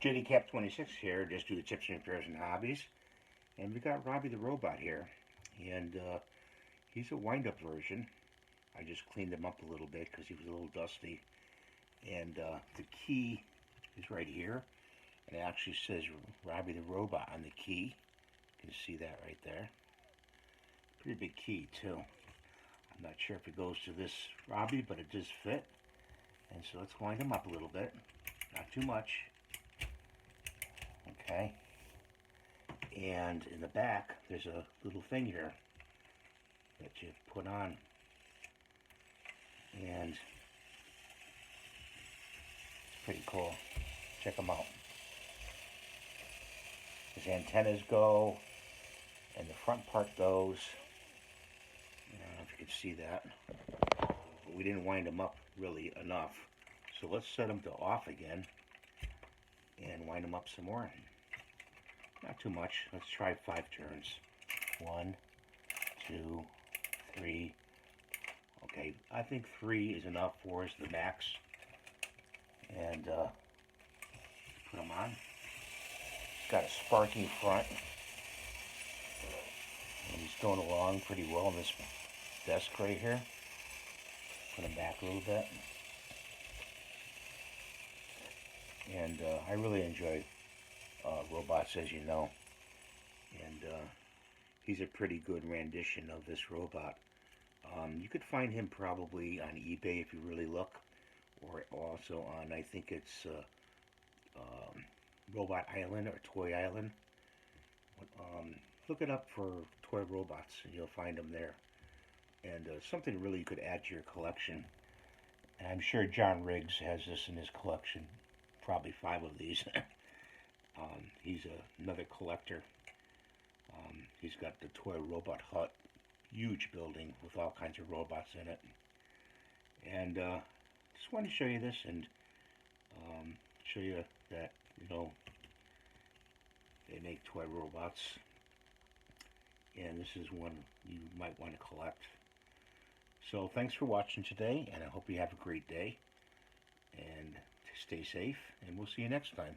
JDCap26 here, just do the tips and repairs and hobbies. And we got Robby the Robot here. And he's a wind-up version. I just cleaned him up a little bit because he was a little dusty. And the key is right here. And it actually says Robby the Robot on the key. You can see that right there. Pretty big key too. I'm not sure if it goes to this Robby, but it does fit. And so let's wind him up a little bit. Not too much. Okay. And in the back, there's a little thing here that you put on. And it's pretty cool. Check them out. His antennas go, and the front part goes. I don't know if you can see that. But we didn't wind them up really enough. So let's set them to off again and wind them up some more. Not too much. Let's try 5 turns. 1, 2, 3. Okay, I think 3 is enough. 4 is the max. And put them on. It's got a sparking front. And he's going along pretty well on this desk right here. Put him back a little bit. And I really enjoy robots, as you know. And he's a pretty good rendition of this robot. You could find him probably on eBay if you really look, or also on, I think it's Robot Island or Toy Island. Look it up for toy robots and you'll find them there. And something really you could add to your collection. And I'm sure John Riggs has this in his collection, probably 5 of these. He's another collector. He's got the Toy Robot Hut, huge building with all kinds of robots in it. And just wanted to show you this and show you that, you know, they make toy robots. And this is one you might want to collect. So thanks for watching today, and I hope you have a great day. And stay safe, and we'll see you next time.